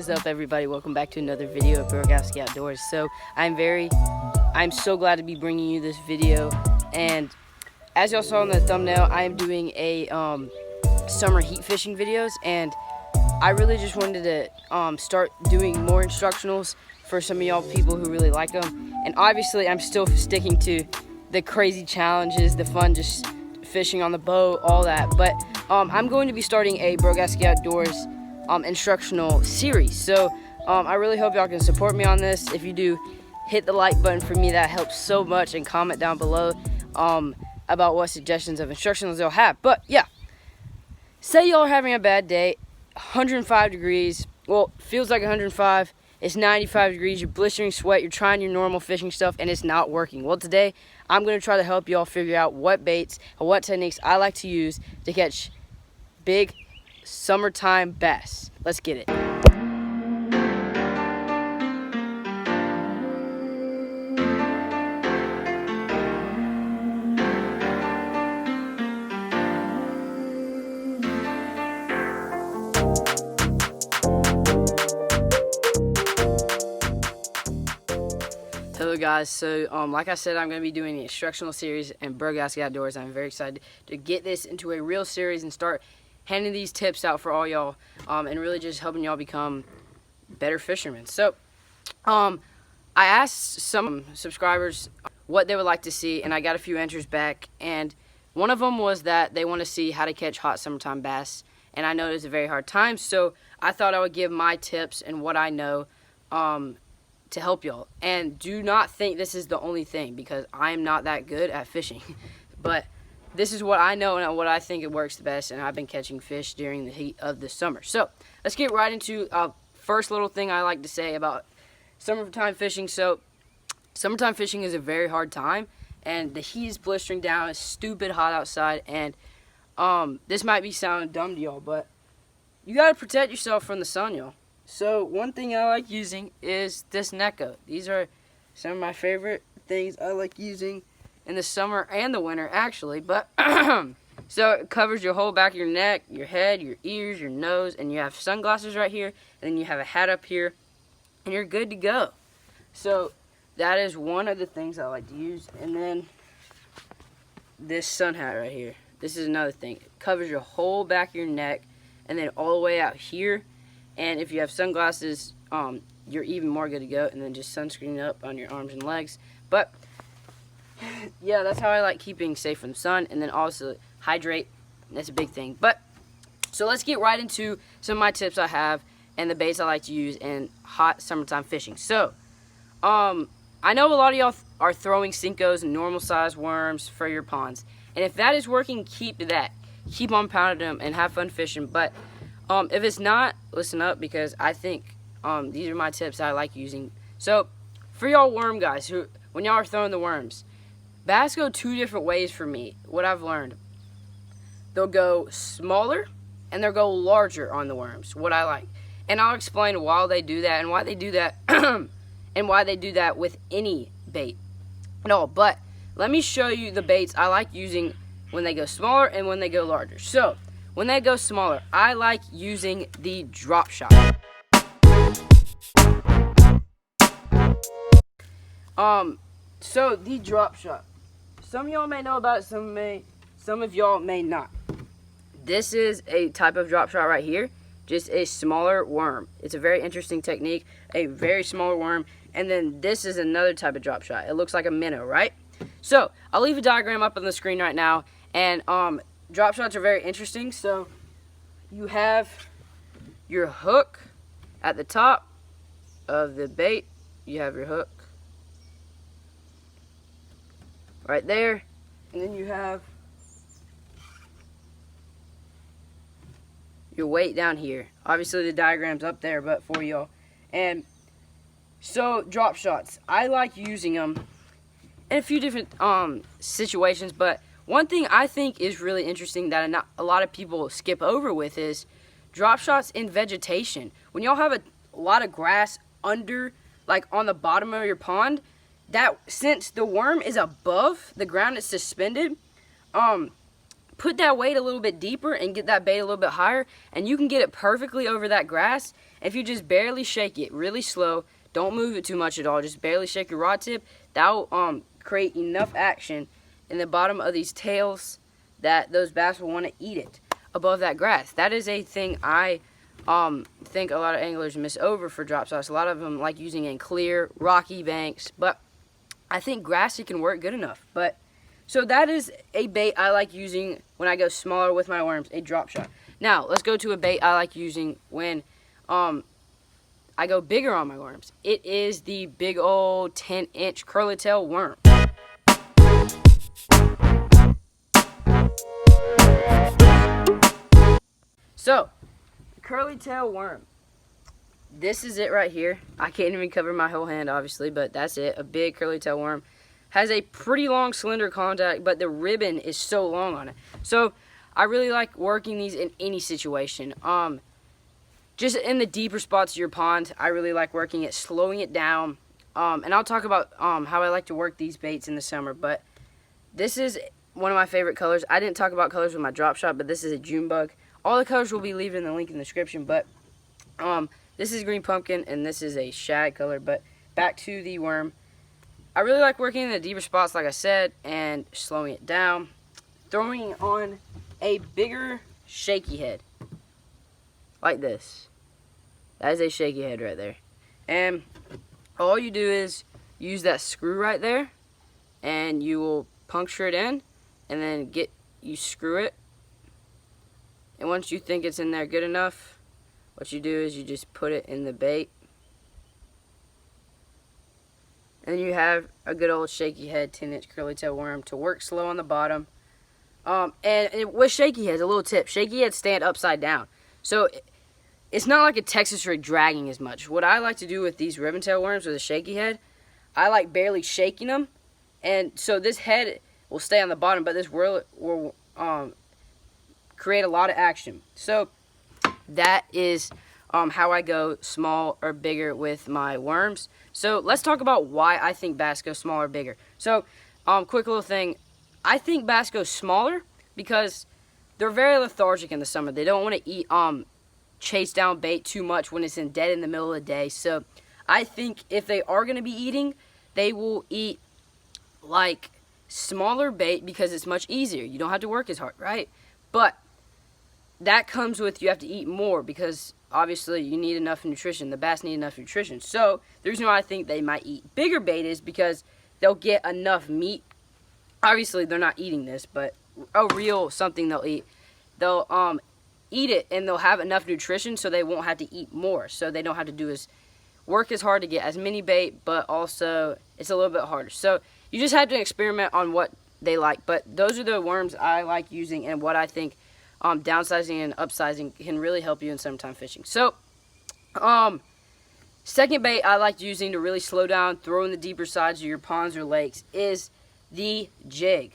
is up, everybody? Welcome back to another video of Burgowski Outdoors. So I'm so glad to be bringing you this video, and as y'all saw in the thumbnail, I am doing a summer heat fishing videos, and I really just wanted to start doing more instructionals for some of y'all people who really like them. And obviously I'm still sticking to the crazy challenges, the fun just fishing on the boat, all that, but I'm going to be starting a Burgowski Outdoors instructional series. So I really hope y'all can support me on this. If you do, hit the like button for me, that helps so much, and comment down below about what suggestions of instructionals you'll have. But yeah, say y'all are having a bad day, 105 degrees, well, feels like 105, it's 95 degrees, you're blistering sweat, you're trying your normal fishing stuff, and it's not working. Well, today I'm going to try to help y'all figure out what baits and what techniques I like to use to catch big summertime bass. Let's get it. Hello guys, so like I said, I'm going to be doing the instructional series in Burgowski Outdoors. I'm very excited to get this into a real series and start handing these tips out for all y'all, and really just helping y'all become better fishermen. So I asked some subscribers what they would like to see, and I got a few answers back, and one of them was that they want to see how to catch hot summertime bass, and I know it's a very hard time, so I thought I would give my tips and what I know to help y'all. And do not think this is the only thing, because I am not that good at fishing. But this is what I know and what I think it works the best, and I've been catching fish during the heat of the summer. So let's get right into first little thing I like to say about summertime fishing. So summertime fishing is a very hard time, and the heat is blistering down, it's stupid hot outside, and this might be sounding dumb to y'all, but you gotta protect yourself from the sun, y'all. So one thing I like using is this Neko. These are some of my favorite things I like using in the summer and the winter, actually. But so it covers your whole back of your neck, your head, your ears, your nose, and you have sunglasses right here, and then you have a hat up here, and you're good to go. So that is one of the things I like to use. And then this sun hat right here. This is another thing. It covers your whole back of your neck, and then all the way out here. And if you have sunglasses, you're even more good to go. And then just sunscreen up on your arms and legs. But yeah, that's how I like keeping safe from the sun. And then also hydrate. That's a big thing. But so let's get right into some of my tips I have and the baits I like to use in hot summertime fishing. So I know a lot of y'all are throwing Senkos and normal size worms for your ponds. And if that is working, keep to that. Keep on pounding them and have fun fishing. But if it's not, listen up, because I think these are my tips that I like using. So for y'all worm guys, who when y'all are throwing the worms, bass go two different ways for me. What I've learned, they'll go smaller and they'll go larger on the worms. What I like, and I'll explain why they do that and why they do that, and why they do that with any bait at all. But let me show you the baits I like using when they go smaller and when they go larger. So when they go smaller, I like using the drop shot. So the drop shot. Some of y'all may know about it, some of y'all may not. This is a type of drop shot right here, just a smaller worm. It's a very interesting technique, a very smaller worm. And then this is another type of drop shot. It looks like a minnow, right? So I'll leave a diagram up on the screen right now, and drop shots are very interesting. So you have your hook at the top of the bait. You have your hook right there, and then you have your weight down here. Obviously the diagram's up there, but for y'all. And so drop shots, I like using them in a few different situations, but one thing I think is really interesting that a lot of people skip over with is drop shots in vegetation. When y'all have a lot of grass under, like on the bottom of your pond, that since the worm is above the ground, it's suspended, put that weight a little bit deeper and get that bait a little bit higher, and you can get it perfectly over that grass. If you just barely shake it really slow, don't move it too much at all, just barely shake your rod tip, that will create enough action in the bottom of these tails that those bass will want to eat it above that grass. That is a thing I think a lot of anglers miss over for drop sauce. A lot of them like using it in clear, rocky banks, but I think grassy can work good enough. But so that is a bait I like using when I go smaller with my worms, a drop shot. Now, let's go to a bait I like using when I go bigger on my worms. It is the big old 10-inch curly tail worm. So, the curly tail worm. This is it right here. I can't even cover my whole hand, obviously, but that's it. A big curly tail worm. Has a pretty long slender contact, but the ribbon is so long on it. So, I really like working these in any situation. Just in the deeper spots of your pond, I really like working it, slowing it down. And I'll talk about how I like to work these baits in the summer, but this is one of my favorite colors. I didn't talk about colors with my drop shot, but this is a June bug. All the colors will be leaving in the link in the description, but this is green pumpkin, and this is a shag color. But back to the worm. I really like working in the deeper spots, like I said, and slowing it down. Throwing on a bigger shaky head, like this. That is a shaky head right there. And all you do is use that screw right there, and you will puncture it in, and then you screw it. And once you think it's in there good enough, what you do is you just put it in the bait. And you have a good old shaky head 10-inch curly tail worm to work slow on the bottom. And with shaky heads, a little tip, shaky heads stand upside down. So it's not like a Texas rig dragging as much. What I like to do with these ribbon tail worms with a shaky head, I like barely shaking them. And so this head will stay on the bottom, but this will create a lot of action. So that is how I go small or bigger with my worms. So let's talk about why I think bass go small or bigger. So quick little thing. I think bass go smaller because they're very lethargic in the summer. They don't want to eat chase down bait too much when it's dead in the middle of the day. So I think if they are going to be eating, they will eat like smaller bait because it's much easier. You don't have to work as hard, right? But that comes with you have to eat more because obviously you need enough nutrition. The bass need enough nutrition. So the reason why I think they might eat bigger bait is because they'll get enough meat. Obviously they're not eating this, but a real something they'll eat. They'll eat it and they'll have enough nutrition so they won't have to eat more. So they don't have to do work as hard to get as many bait, but also it's a little bit harder. So you just have to experiment on what they like. But those are the worms I like using and what I think downsizing and upsizing can really help you in summertime fishing. So second bait I like using to really slow down, throw in the deeper sides of your ponds or lakes is the jig.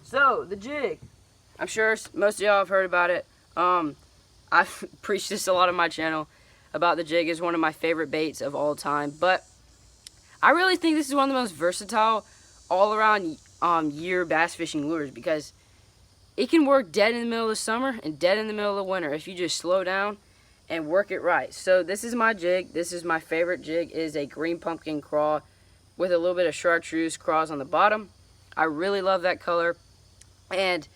So, the jig. I'm sure most of y'all have heard about it. I've preached this a lot on my channel about the jig. Is one of my favorite baits of all time. But I really think this is one of the most versatile all-around year bass fishing lures because it can work dead in the middle of the summer and dead in the middle of the winter if you just slow down and work it right. So this is my jig. This is my favorite jig. It is a green pumpkin craw with a little bit of chartreuse craws on the bottom. I really love that color. And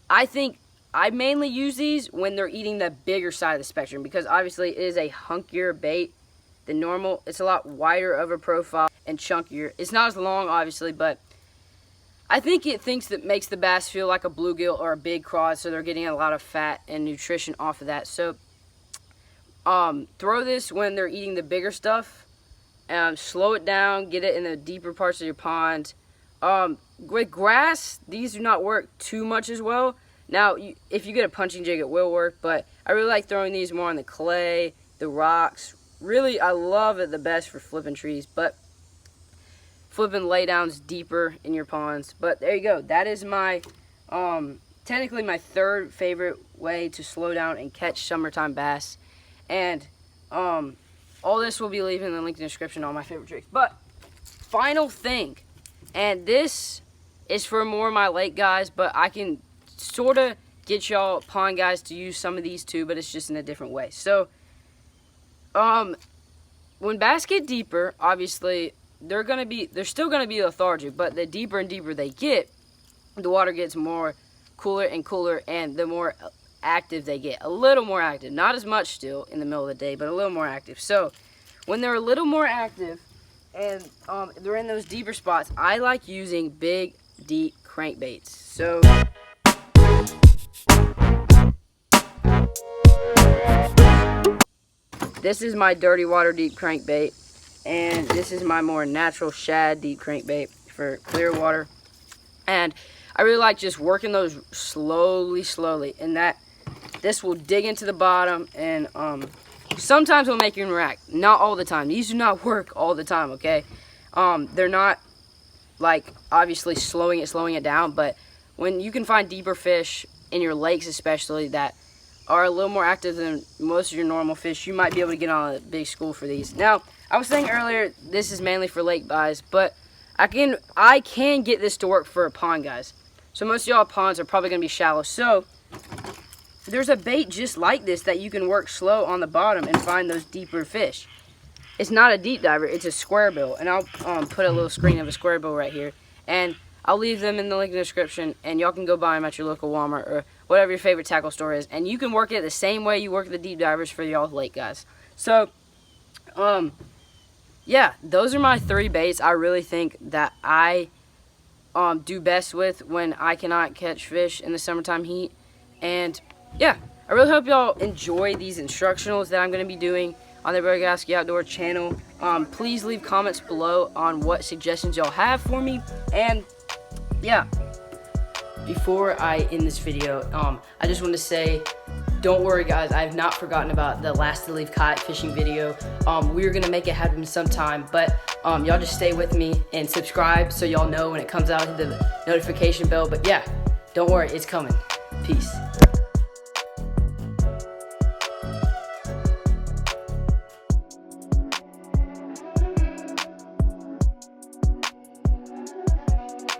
I think I mainly use these when they're eating the bigger side of the spectrum because obviously it is a hunkier bait than normal. It's a lot wider of a profile and chunkier. It's not as long, obviously, but I think it thinks that makes the bass feel like a bluegill or a big craw, so they're getting a lot of fat and nutrition off of that. So throw this when they're eating the bigger stuff. Slow it down, get it in the deeper parts of your pond. With grass, these do not work too much as well. Now, if you get a punching jig, it will work, but I really like throwing these more on the clay, the rocks. Really, I love it the best for flipping trees, but flipping laydowns deeper in your ponds. But there you go. That is my, technically my third favorite way to slow down and catch summertime bass. And all this will be leaving in the link in the description, all my favorite tricks. But final thing, and this is for more of my lake guys, but I can sort of get y'all pond guys to use some of these too, but it's just in a different way. So, when bass get deeper, obviously they're still gonna be lethargic, but the deeper and deeper they get, the water gets more cooler and cooler, and the more active they get. A little more active, not as much still in the middle of the day, but a little more active. So, when they're a little more active and they're in those deeper spots, I like using big, deep crankbaits. So, this is my dirty water deep crankbait, and this is my more natural shad deep crankbait for clear water. And I really like just working those slowly, and that this will dig into the bottom, and sometimes will make you interact. Not all the time. These do not work all the time, okay? They're not like obviously slowing it down, but when you can find deeper fish in your lakes especially that are a little more active than most of your normal fish, you might be able to get on a big school for these. Now, I was saying earlier this is mainly for lake guys, but I can get this to work for pond guys. So most of y'all ponds are probably gonna be shallow. So there's a bait just like this that you can work slow on the bottom and find those deeper fish. It's not a deep diver, it's a square bill, and I'll put a little screen of a square bill right here, and I'll leave them in the link in the description, and y'all can go buy them at your local Walmart or whatever your favorite tackle store is, and you can work it the same way you work the deep divers for y'all lake guys. So, yeah, those are my 3 baits I really think that I do best with when I cannot catch fish in the summertime heat. And yeah, I really hope y'all enjoy these instructionals that I'm going to be doing on the Burgaski Outdoor channel. Please leave comments below on what suggestions y'all have for me. And yeah, before I end this video, I just want to say, don't worry guys, I have not forgotten about the last to leave kayak fishing video. We're going to make it happen sometime, but y'all just stay with me and subscribe so y'all know when it comes out, hit the notification bell. But yeah, don't worry, it's coming. Peace.